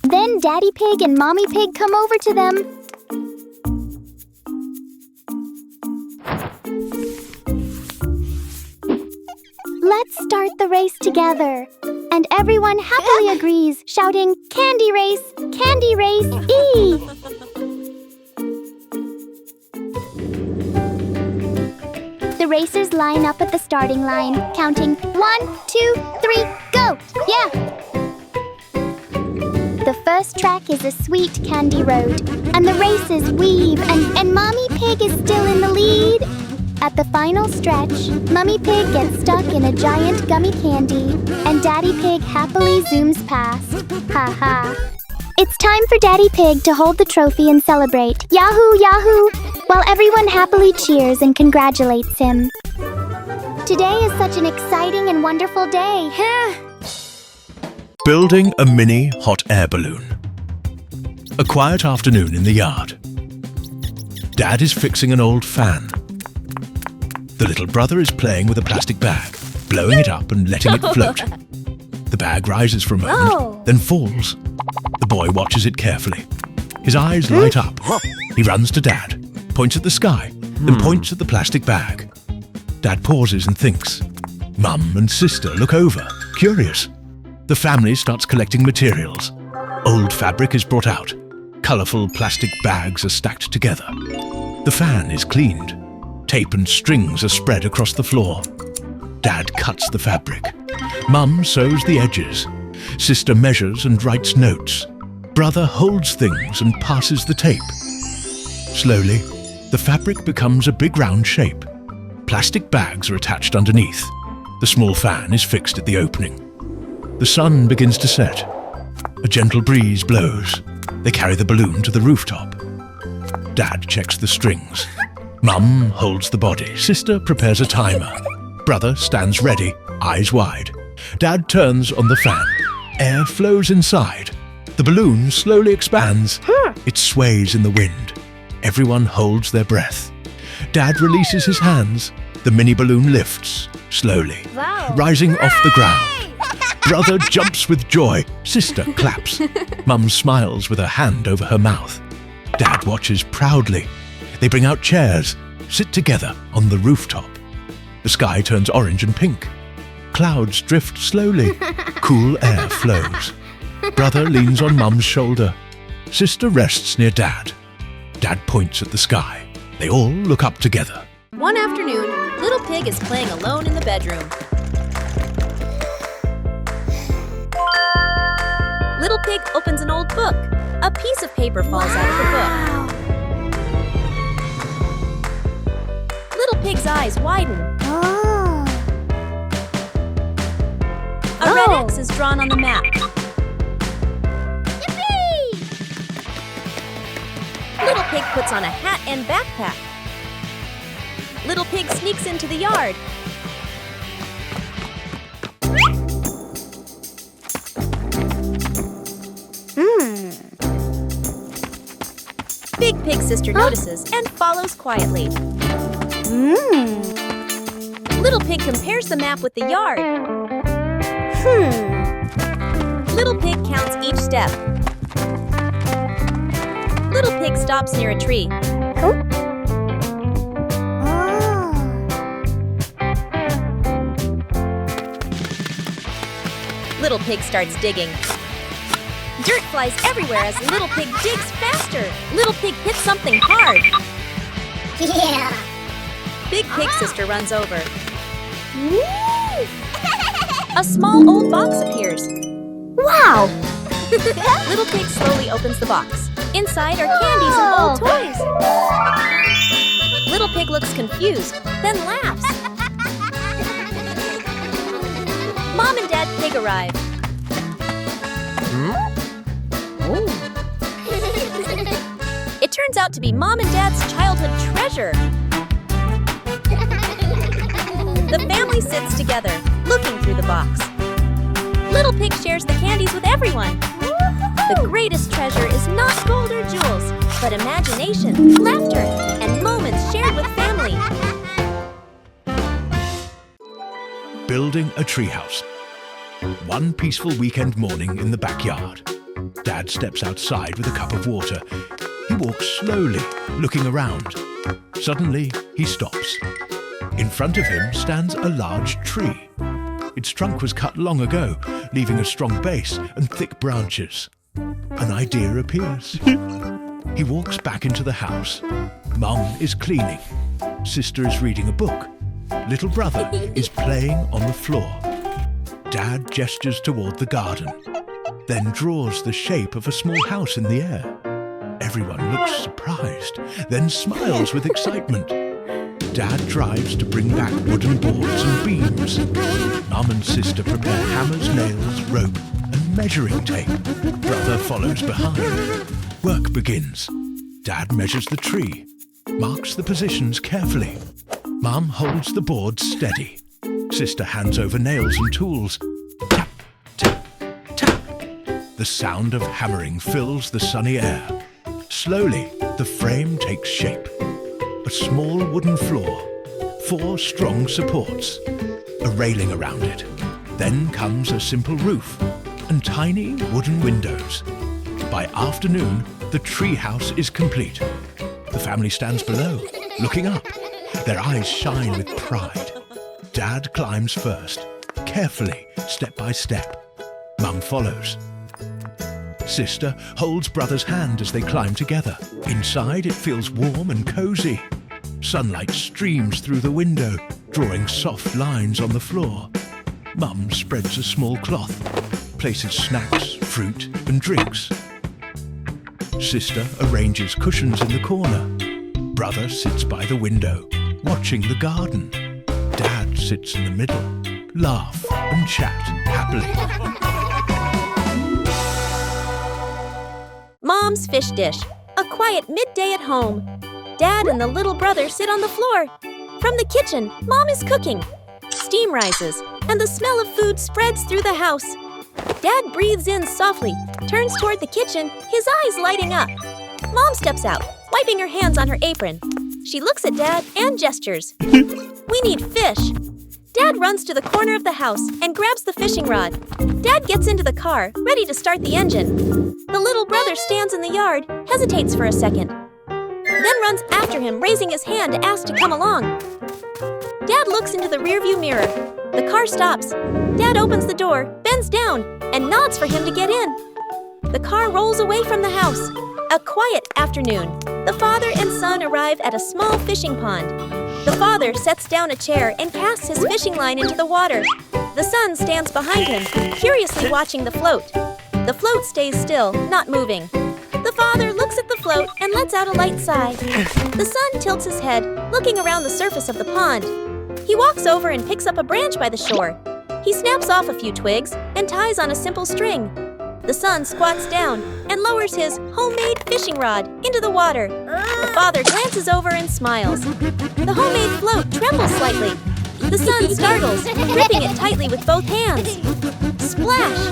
Speaker 2: Then Daddy Pig and Mommy Pig come over to them. Let's start the race together. And everyone happily agrees, shouting, "Candy race! Candy race! E!" The racers line up at the starting line, counting 1, 2, 3, go! Yeah! The first track is a sweet candy road, and the races weave, and Mommy Pig is still in the lead. At the final stretch, Mummy Pig gets stuck in a giant gummy candy, and Daddy Pig happily zooms past. Ha ha. It's time for Daddy Pig to hold the trophy and celebrate. Yahoo, yahoo! While everyone happily cheers and congratulates him. Today is such an exciting and wonderful day.
Speaker 3: Building a mini hot air balloon. A quiet afternoon in the yard. Dad is fixing an old fan. The little brother is playing with a plastic bag, blowing it up and letting it float. The bag rises for a moment, then falls. The boy watches it carefully. His eyes light up. He runs to Dad, points at the sky, then points at the plastic bag. Dad pauses and thinks. Mum and sister look over, curious. The family starts collecting materials. Old fabric is brought out. Colourful plastic bags are stacked together. The fan is cleaned. Tape and strings are spread across the floor. Dad cuts the fabric. Mum sews the edges. Sister measures and writes notes. Brother holds things and passes the tape. Slowly, the fabric becomes a big round shape. Plastic bags are attached underneath. The small fan is fixed at the opening. The sun begins to set. A gentle breeze blows. They carry the balloon to the rooftop. Dad checks the strings. Mum holds the body. Sister prepares a timer. Brother stands ready, eyes wide. Dad turns on the fan. Air flows inside. The balloon slowly expands. It sways in the wind. Everyone holds their breath. Dad releases his hands. The mini balloon lifts, slowly, rising off the ground. Brother jumps with joy. Sister claps. Mum smiles with her hand over her mouth. Dad watches proudly. They bring out chairs, sit together on the rooftop. The sky turns orange and pink. Clouds drift slowly. Cool air flows. Brother leans on Mum's shoulder. Sister rests near Dad. Dad points at the sky. They all look up together.
Speaker 1: One afternoon, Little Pig is playing alone in the bedroom. Little Pig opens an old book. A piece of paper falls out of the book. Little Pig's eyes widen. A red X is drawn on the map. Little Pig puts on a hat and backpack. Little Pig sneaks into the yard. Big Pig sister notices and follows quietly. Little Pig compares the map with the yard. Little Pig counts each step. Little Pig stops near a tree. Little Pig starts digging. Dirt flies everywhere as Little Pig digs faster. Little Pig hits something hard.
Speaker 2: Yeah.
Speaker 1: Big Pig sister runs over. A small old box appears.
Speaker 2: Wow!
Speaker 1: Little Pig slowly opens the box. Inside are candies and old toys. Little Pig looks confused, then laughs. Mom and Dad Pig arrive. It turns out to be Mom and Dad's childhood treasure. The family sits together, looking through the box. Little Pig shares the candies with everyone. The greatest treasure is not gold or jewels, but imagination, laughter, and moments shared with family.
Speaker 3: Building a treehouse. One peaceful weekend morning in the backyard. Dad steps outside with a cup of water. He walks slowly, looking around. Suddenly, he stops. In front of him stands a large tree. Its trunk was cut long ago, leaving a strong base and thick branches. An idea appears. He walks back into the house. Mum is cleaning. Sister is reading a book. Little brother is playing on the floor. Dad gestures toward the garden, then draws the shape of a small house in the air. Everyone looks surprised, then smiles with excitement. Dad drives to bring back wooden boards and beams. Mum and sister prepare hammers, nails, rope, and measuring tape. Brother follows behind. Work begins. Dad measures the tree, marks the positions carefully. Mum holds the boards steady. Sister hands over nails and tools. Tap, tap, tap. The sound of hammering fills the sunny air. Slowly, the frame takes shape. A small wooden floor, 4 strong supports, a railing around it. Then comes a simple roof and tiny wooden windows. By afternoon, the tree house is complete. The family stands below, looking up. Their eyes shine with pride. Dad climbs first, carefully, step by step. Mum follows. Sister holds brother's hand as they climb together. Inside, it feels warm and cozy. Sunlight streams through the window, drawing soft lines on the floor. Mum spreads a small cloth, places snacks, fruit, and drinks. Sister arranges cushions in the corner. Brother sits by the window, watching the garden. Dad sits in the middle, laugh and chat happily.
Speaker 1: Mom's fish dish. A quiet midday at home. Dad and the little brother sit on the floor. From the kitchen, Mom is cooking. Steam rises, and the smell of food spreads through the house. Dad breathes in softly, turns toward the kitchen, his eyes lighting up. Mom steps out, wiping her hands on her apron. She looks at Dad and gestures. We need fish. Dad runs to the corner of the house and grabs the fishing rod. Dad gets into the car, ready to start the engine. The little brother stands in the yard, hesitates for a second, then runs after him, raising his hand to ask to come along. Dad looks into the rearview mirror. The car stops. Dad opens the door, bends down, and nods for him to get in. The car rolls away from the house. A quiet afternoon. The father and son arrive at a small fishing pond. The father sets down a chair and casts his fishing line into the water. The son stands behind him, curiously watching the float. The float stays still, not moving. The father looks at the float and lets out a light sigh. The son tilts his head, looking around the surface of the pond. He walks over and picks up a branch by the shore. He snaps off a few twigs and ties on a simple string. The son squats down and lowers his homemade fishing rod into the water. The father glances over and smiles. The homemade float trembles slightly. The son startles, gripping it tightly with both hands. Splash!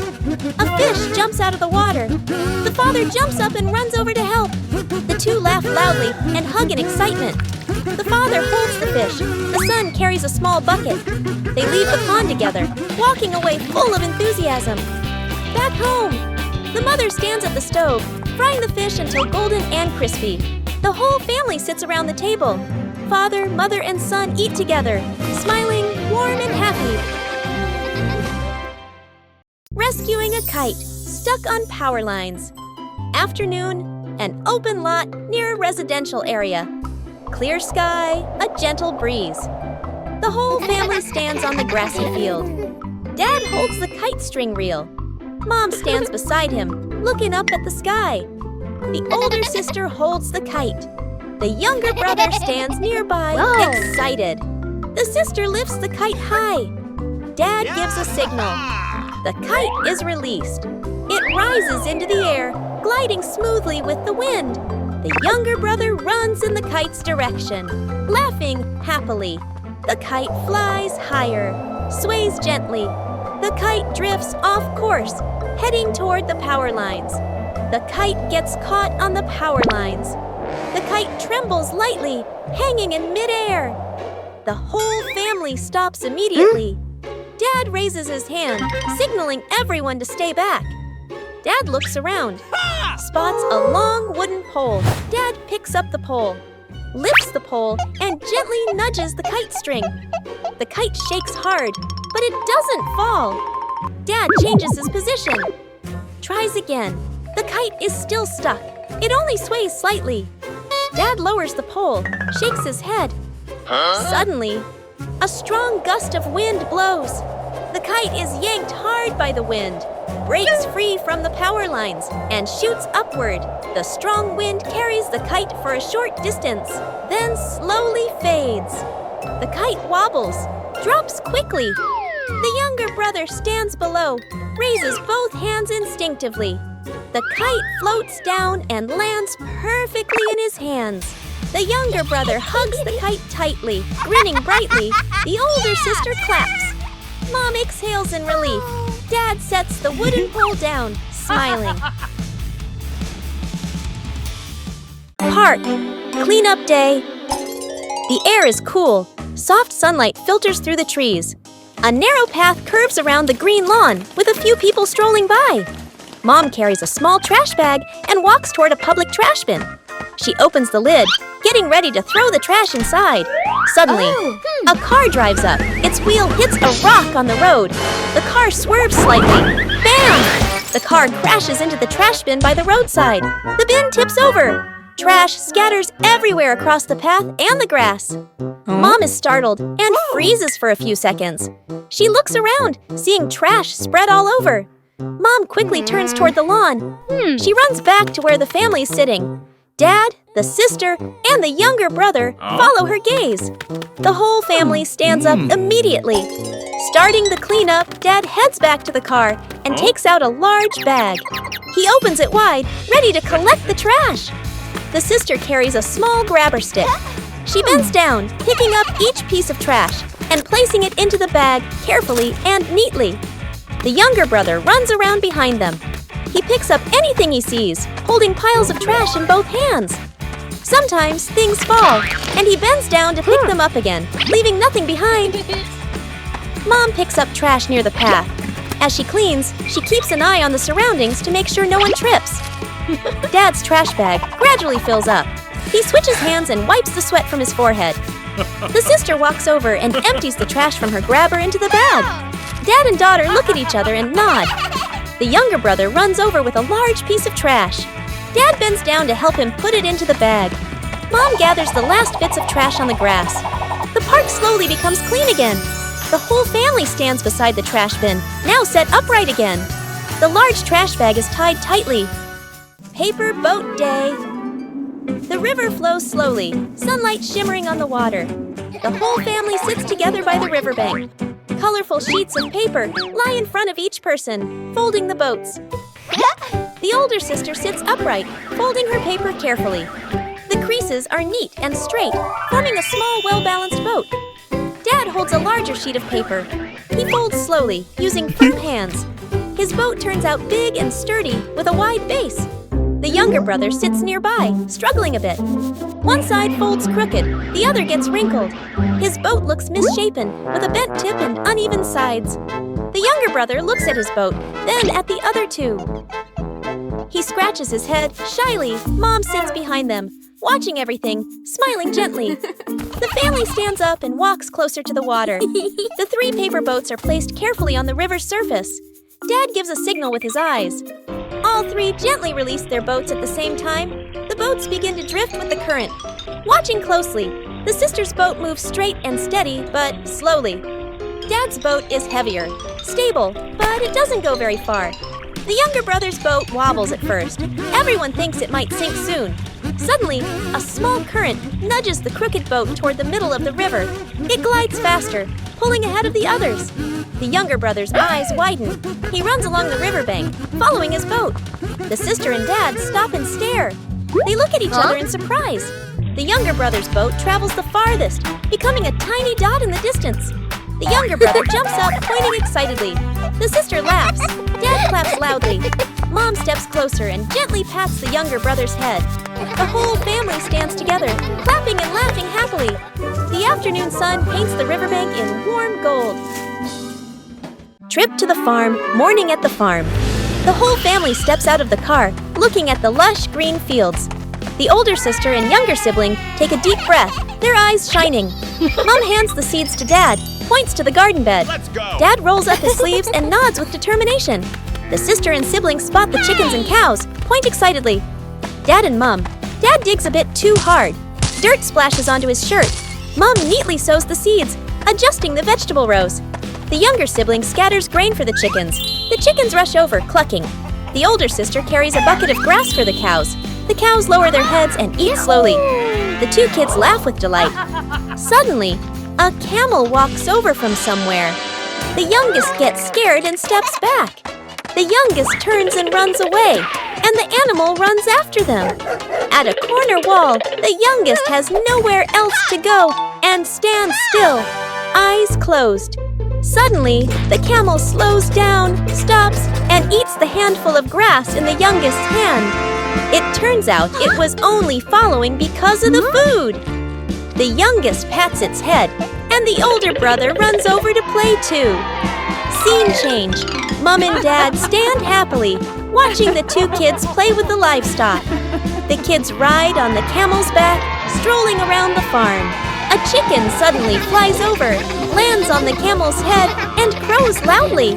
Speaker 1: A fish jumps out of the water. The father jumps up and runs over to help. The two laugh loudly and hug in excitement. The father holds the fish. The son carries a small bucket. They leave the pond together, walking away full of enthusiasm. Back home! The mother stands at the stove, frying the fish until golden and crispy. The whole family sits around the table. Father, mother, and son eat together, smiling, warm, and happy. Rescuing a kite stuck on power lines. Afternoon, an open lot near a residential area. Clear sky, a gentle breeze. The whole family stands on the grassy field. Dad holds the kite string reel. Mom stands beside him, looking up at the sky. The older sister holds the kite. The younger brother stands nearby, excited. The sister lifts the kite high. Dad gives a signal. The kite is released. It rises into the air, gliding smoothly with the wind. The younger brother runs in the kite's direction, laughing happily. The kite flies higher, sways gently. The kite drifts off course, heading toward the power lines. The kite gets caught on the power lines. The kite trembles lightly, hanging in midair. The whole family stops immediately. Dad raises his hand, signaling everyone to stay back. Dad looks around, spots a long wooden pole. Dad picks up the pole, lifts the pole, and gently nudges the kite string. The kite shakes hard, but it doesn't fall. Dad changes his position. Tries again. The kite is still stuck. It only sways slightly. Dad lowers the pole, shakes his head. Suddenly, a strong gust of wind blows. The kite is yanked hard by the wind, breaks free from the power lines, and shoots upward. The strong wind carries the kite for a short distance, then slowly fades. The kite wobbles, drops quickly. The younger brother stands below, raises both hands instinctively. The kite floats down and lands perfectly in his hands. The younger brother hugs the kite tightly, grinning brightly. The older sister claps. Mom exhales in relief. Dad sets the wooden pole down, smiling. Park. Cleanup day. The air is cool. Soft sunlight filters through the trees. A narrow path curves around the green lawn with a few people strolling by. Mom carries a small trash bag and walks toward a public trash bin. She opens the lid, getting ready to throw the trash inside. Suddenly, a car drives up. Its wheel hits a rock on the road. The car swerves slightly. Bam! The car crashes into the trash bin by the roadside. The bin tips over. Trash scatters everywhere across the path and the grass. Mom is startled and freezes for a few seconds. She looks around, seeing trash spread all over. Mom quickly turns toward the lawn. She runs back to where the family is sitting. Dad, the sister, and the younger brother follow her gaze. The whole family stands up immediately. Starting the cleanup, Dad heads back to the car and takes out a large bag. He opens it wide, ready to collect the trash. The sister carries a small grabber stick. She bends down, picking up each piece of trash and placing it into the bag carefully and neatly. The younger brother runs around behind them. He picks up anything he sees, holding piles of trash in both hands. Sometimes things fall, and he bends down to pick them up again, leaving nothing behind. Mom picks up trash near the path. As she cleans, she keeps an eye on the surroundings to make sure no one trips. Dad's trash bag gradually fills up. He switches hands and wipes the sweat from his forehead. The sister walks over and empties the trash from her grabber into the bag. Dad and daughter look at each other and nod. The younger brother runs over with a large piece of trash. Dad bends down to help him put it into the bag. Mom gathers the last bits of trash on the grass. The park slowly becomes clean again. The whole family stands beside the trash bin, now set upright again. The large trash bag is tied tightly. Paper boat day. The river flows slowly, sunlight shimmering on the water. The whole family sits together by the riverbank. Colorful sheets of paper lie in front of each person, folding the boats. The older sister sits upright, folding her paper carefully. The creases are neat and straight, forming a small, well-balanced boat. Dad holds a larger sheet of paper. He folds slowly, using firm hands. His boat turns out big and sturdy, with a wide base. The younger brother sits nearby, struggling a bit. One side folds crooked, the other gets wrinkled. His boat looks misshapen, with a bent tip and uneven sides. The younger brother looks at his boat, then at the other two. He scratches his head. Shyly, Mom sits behind them, watching everything, smiling gently. The family stands up and walks closer to the water. The 3 paper boats are placed carefully on the river's surface. Dad gives a signal with his eyes. All 3 gently release their boats at the same time. The boats begin to drift with the current. Watching closely, the sister's boat moves straight and steady, but slowly. Dad's boat is heavier, stable, but it doesn't go very far. The younger brother's boat wobbles at first. Everyone thinks it might sink soon. Suddenly, a small current nudges the crooked boat toward the middle of the river. It glides faster, pulling ahead of the others. The younger brother's eyes widen. He runs along the riverbank, following his boat. The sister and dad stop and stare. They look at each other in surprise. The younger brother's boat travels the farthest, becoming a tiny dot in the distance. The younger brother jumps up, pointing excitedly. The sister laughs. Dad claps loudly. Mom steps closer and gently pats the younger brother's head. The whole family stands together, clapping and laughing happily. The afternoon sun paints the riverbank in warm gold. Trip to the farm, morning at the farm. The whole family steps out of the car, looking at the lush green fields. The older sister and younger sibling take a deep breath, their eyes shining. Mom hands the seeds to Dad, points to the garden bed.
Speaker 5: Let's go!
Speaker 1: Dad rolls up his sleeves and nods with determination. The sister and siblings spot the chickens and cows, point excitedly. Dad and Mom. Dad digs a bit too hard. Dirt splashes onto his shirt. Mom neatly sows the seeds, adjusting the vegetable rows. The younger sibling scatters grain for the chickens. The chickens rush over, clucking. The older sister carries a bucket of grass for the cows. The cows lower their heads and eat slowly. The 2 kids laugh with delight. Suddenly, a camel walks over from somewhere. The youngest gets scared and steps back. The youngest turns and runs away, and the animal runs after them. At a corner wall, the youngest has nowhere else to go and stands still, eyes closed. Suddenly, the camel slows down, stops, and eats the handful of grass in the youngest's hand. It turns out it was only following because of the food. The youngest pats its head, and the older brother runs over to play too. Scene change. Mom and Dad stand happily, watching the 2 kids play with the livestock. The kids ride on the camel's back, strolling around the farm. A chicken suddenly flies over, lands on the camel's head, and crows loudly.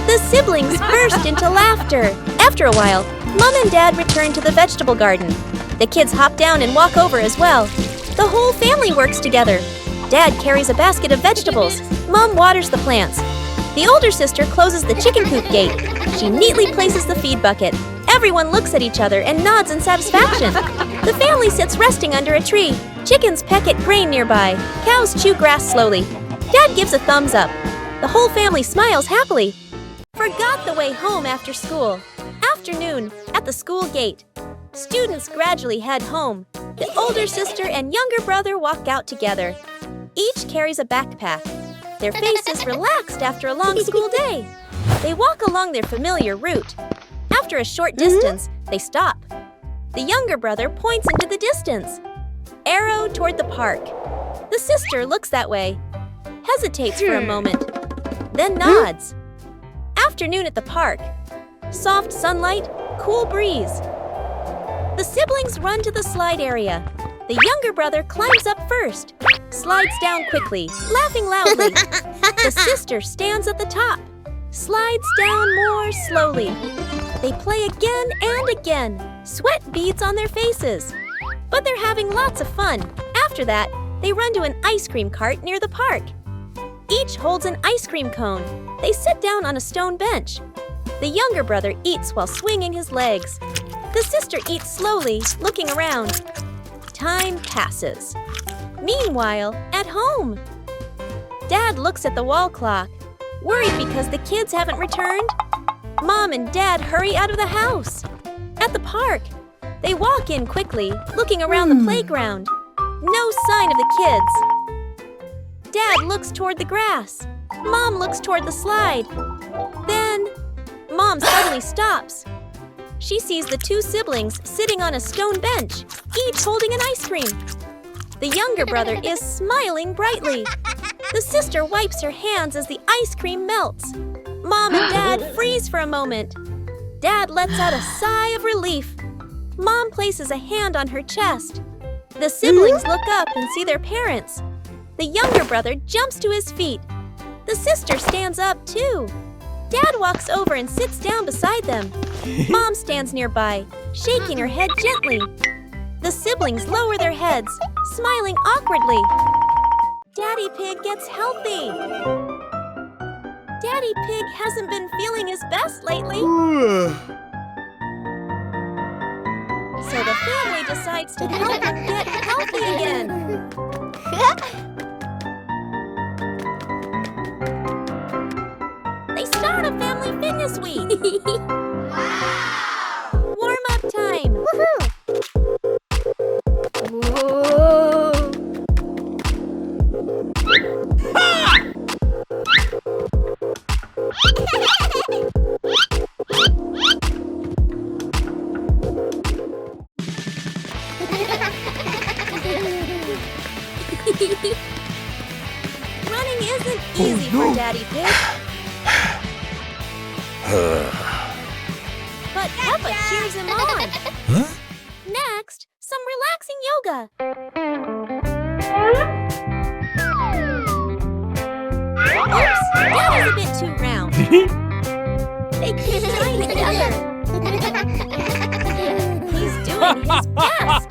Speaker 1: The siblings burst into laughter. After a while, Mom and Dad return to the vegetable garden. The kids hop down and walk over as well. The whole family works together. Dad carries a basket of vegetables. Mom waters the plants. The older sister closes the chicken coop gate. She neatly places the feed bucket. Everyone looks at each other and nods in satisfaction. The family sits resting under a tree. Chickens peck at grain nearby. Cows chew grass slowly. Dad gives a thumbs up. The whole family smiles happily. Forgot the way home after school. Afternoon, at the school gate. Students gradually head home. The older sister and younger brother walk out together. Each carries a backpack. Their faces relaxed after a long school day. They walk along their familiar route. After a short distance, they stop. The younger brother points into the distance. Arrow toward the park. The sister looks that way, hesitates for a moment, then nods. Afternoon at the park. Soft sunlight, cool breeze. The siblings run to the slide area. The younger brother climbs up first, slides down quickly, laughing loudly. The sister stands at the top, slides down more slowly. They play again and again, sweat beads on their faces. But they're having lots of fun. After that, they run to an ice cream cart near the park. Each holds an ice cream cone. They sit down on a stone bench. The younger brother eats while swinging his legs. The sister eats slowly, looking around. Time passes. Meanwhile, at home. Dad looks at the wall clock, worried because the kids haven't returned. Mom and Dad hurry out of the house. At the park, they walk in quickly, looking around the playground. No sign of the kids. Dad looks toward the grass. Mom looks toward the slide. Then, Mom suddenly stops. She sees the two siblings sitting on a stone bench, each holding an ice cream. The younger brother is smiling brightly. The sister wipes her hands as the ice cream melts. Mom and Dad freeze for a moment. Dad lets out a sigh of relief. Mom places a hand on her chest. The siblings look up and see their parents. The younger brother jumps to his feet. The sister stands up too. Dad walks over and sits down beside them. Mom stands nearby, shaking her head gently. The siblings lower their heads, smiling awkwardly. Daddy Pig gets healthy. Daddy Pig hasn't been feeling his best lately. So the family decides to help him get healthy again. They start a family fitness week. Wow! Warm-up time. Woohoo! Whoa! Running isn't easy for Daddy Pig. But Peppa cheers him on.
Speaker 3: Huh?
Speaker 1: Next, some relaxing yoga. Oops, that is a bit too round. They keep trying together. He's doing his best.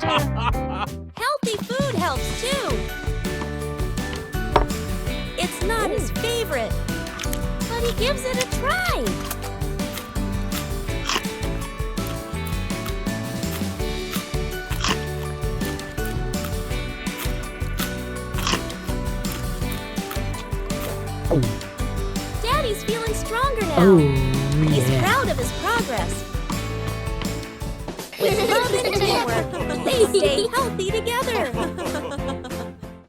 Speaker 1: Healthy food helps too. It's not his favorite, but he gives it a try. Daddy's feeling stronger now. He's proud of his progress. With love and teamwork, they stay healthy together.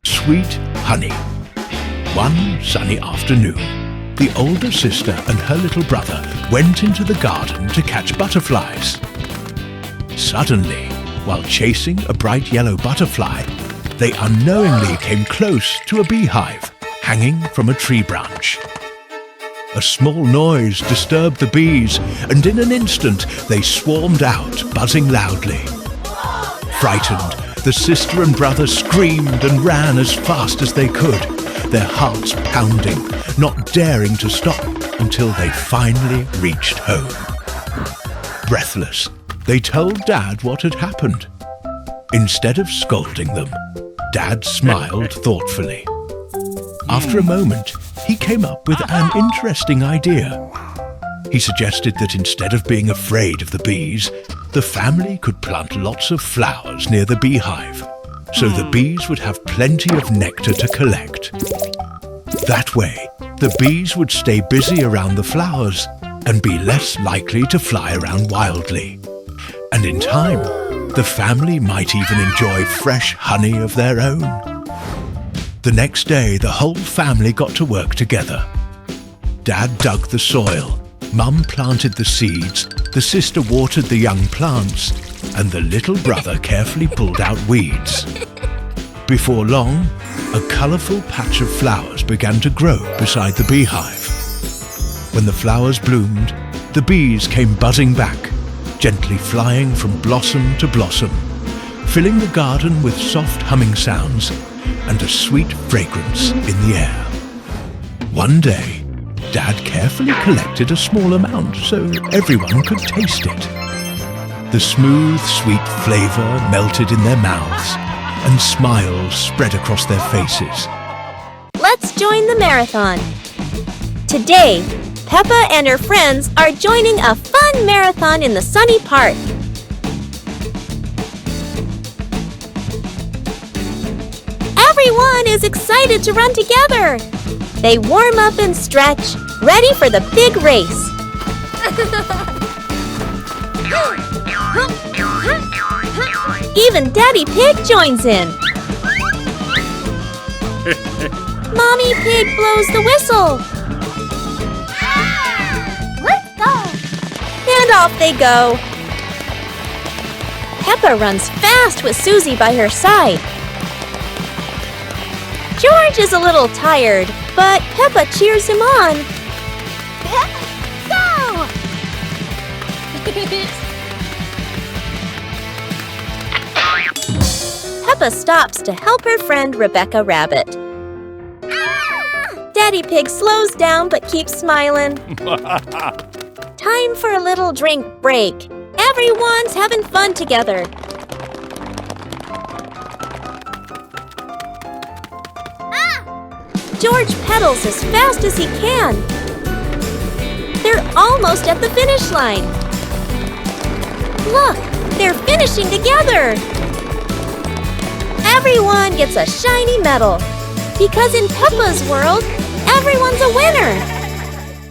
Speaker 3: Sweet honey. One sunny afternoon, the older sister and her little brother went into the garden to catch butterflies. Suddenly, while chasing a bright yellow butterfly, they unknowingly came close to a beehive hanging from a tree branch. A small noise disturbed the bees, and in an instant they swarmed out, buzzing loudly. Frightened, the sister and brother screamed and ran as fast as they could, their hearts pounding, not daring to stop until they finally reached home. Breathless, they told Dad what had happened. Instead of scolding them, Dad smiled thoughtfully. After a moment, he came up with an interesting idea. He suggested that instead of being afraid of the bees, the family could plant lots of flowers near the beehive, so the bees would have plenty of nectar to collect. That way, the bees would stay busy around the flowers and be less likely to fly around wildly. And in time, the family might even enjoy fresh honey of their own. The next day, the whole family got to work together. Dad dug the soil, Mum planted the seeds, the sister watered the young plants, and the little brother carefully pulled out weeds. Before long, a colourful patch of flowers began to grow beside the beehive. When the flowers bloomed, the bees came buzzing back, gently flying from blossom to blossom, filling the garden with soft humming sounds and a sweet fragrance in the air. One day, Dad carefully collected a small amount so everyone could taste it. The smooth, sweet flavor melted in their mouths, and smiles spread across their faces.
Speaker 1: Let's join the marathon. Today, Peppa and her friends are joining a fun marathon in the sunny park. Everyone is excited to run together. They warm up and stretch, ready for the big race. Even Daddy Pig joins in. Mommy Pig blows the whistle.
Speaker 2: Let's go!
Speaker 1: And off they go. Peppa runs fast with Susie by her side. George is a little tired, but Peppa cheers him on.
Speaker 2: Go!
Speaker 1: Peppa stops to help her friend Rebecca Rabbit. Daddy Pig slows down but keeps smiling. Time for a little drink break. Everyone's having fun together. George pedals as fast as he can. They're almost at the finish line. Look, they're finishing together. Everyone gets a shiny medal. Because in Peppa's world, everyone's a winner.